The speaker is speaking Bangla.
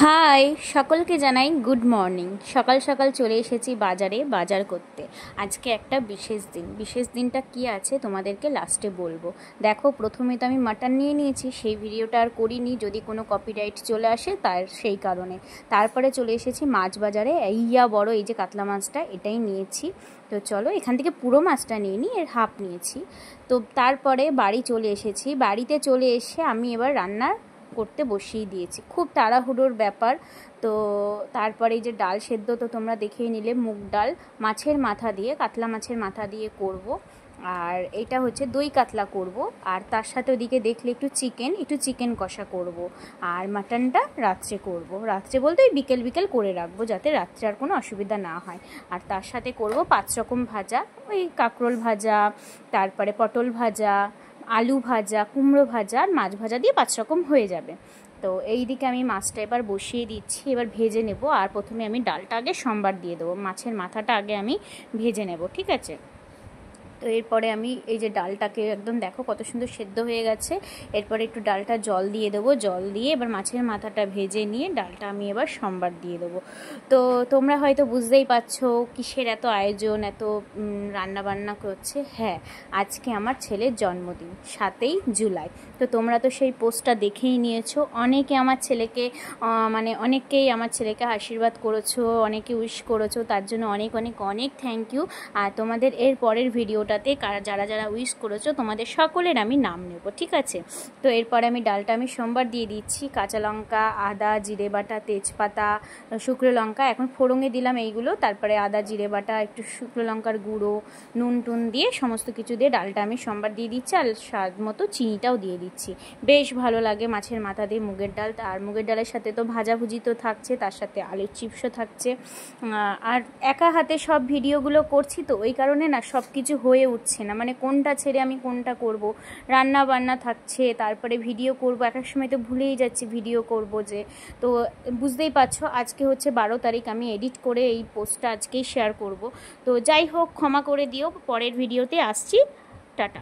হাই, সকলকে জানাই গুড মর্নিং। সকাল সকাল চলে এসেছি বাজারে বাজার করতে। আজকে একটা বিশেষ দিনটা কি আছে তোমাদেরকে লাস্টে বলবো। দেখো, প্রথমে তো আমি মাটন নিয়ে নিয়েছি, সেই ভিডিওটা আর করিনি, যদি কোনো কপিরাইট চলে আসে তার সেই কারণে। তারপরে চলে এসেছি মাছ বাজারে, ইয়া বড় এই যে কাতলা মাছটা, এটাই নিয়েছি। তো চলো, এখান থেকে পুরো মাছটা নিইনি, এর হাফ নিয়েছি। তো তারপরে বাড়ি চলে এসেছি। বাড়িতে চলে এসে আমি এবার রান্নার করতে বসিয়ে দিয়েছি, খুব তাড়াহুড়োর ব্যাপার। তো তারপরে এই যে ডাল সেদ্ধ তো তোমরা দেখেই নিলে, মুগ ডাল মাছের মাথা দিয়ে, কাতলা মাছের মাথা দিয়ে করব। আর এটা হচ্ছে দই কাতলা করব। আর তার সাথে ওদিকে দেখলে একটু চিকেন কষা করব। আর মাটনটা রাত্রে করব, রাত্রে বলতে ওই বিকেল করে রাখবো, যাতে রাত্রে আর কোনো অসুবিধা না হয়। আর তার সাথে করব 5 রকম ভাজা, ওই কাঁকরোল ভাজা, তারপরে পটল ভাজা, আলু ভাজা, কুমড়ো ভাজা আর মাছ ভাজা দিয়ে 5 রকম হয়ে যাবে। তো এই দিকে আমি মাছটা এবার বসিয়ে দিচ্ছি, এবার ভেজে নেব। আর প্রথমে আমি ডালটা আগে সম্বার দিয়ে দেবো, মাছের মাথাটা আগে আমি ভেজে নেব, ঠিক আছে। তো এরপরে আমি এই যে ডালটাকে একদম দেখো কত সুন্দর সেদ্ধ হয়ে গেছে। এরপরে একটু ডালটা জল দিয়ে দেবো, জল দিয়ে এবার মাছের মাথাটা ভেজে নিয়ে ডালটা আমি এবার সম্বার দিয়ে দেবো। তো তোমরা হয়তো বুঝতেই পারছো কিসের এত আয়োজন, এত রান্না বান্না করছে। হ্যাঁ, আজকে আমার ছেলের জন্মদিন, 7ই জুলাই। তো তোমরা তো সেই পোস্টটা দেখেই নিয়েছো। অনেকে আমার ছেলেকে অনেকেই আমার ছেলেকে আশীর্বাদ করেছো, অনেকে উইশ করেছো, তার জন্য অনেক অনেক অনেক থ্যাংক ইউ। আর তোমাদের এর পরের ভিডিওটাতে যারা যারা উইশ করেছো তোমাদের সকলের আমি নাম নেব, ঠিক আছে। তো এরপরে আমি ডালটা আমি সোমবার দিয়ে দিচ্ছি, কাঁচা লঙ্কা, আদা, জিরে বাটা, তেজপাতা, শুকনো লঙ্কা, এখন ফোড়ঙে দিলাম এইগুলো। তারপরে আদা, জিরে বাটা, একটু শুকনো লঙ্কার গুঁড়ো, নুন টুন দিয়ে সমস্ত কিছু দিয়ে ডালটা আমি সোমবার দিয়ে দিচ্ছি। আর স্বাদ মতো চিনিটাও দিয়ে দিচ্ছি। বেশ ভালো লাগে মাছের মাথা দিয়ে মুগের ডাল। আর মুগের ডালের সাথে তো ভাজাভুজি তো থাকছে, তার সাথে আলুর চিপসও থাকছে। আর একা হাতে সব ভিডিওগুলো করছি, তো ওই কারণে না সব কিছু হয়ে উঠছে না, মানে কোনটা ছেড়ে আমি কোনটা করব। রান্না বান্না থাকছে, তারপরে ভিডিও করব, এক এক সময় তো ভুলেই যাচ্ছি ভিডিও করব যে। তো বুঝতেই পারছো, আজকে হচ্ছে 12 তারিখ, আমি এডিট করে এই পোস্টটা আজকেই শেয়ার করব। তো যাই হোক, ক্ষমা করে দিও, পরের ভিডিওতে আসছি। টাটা।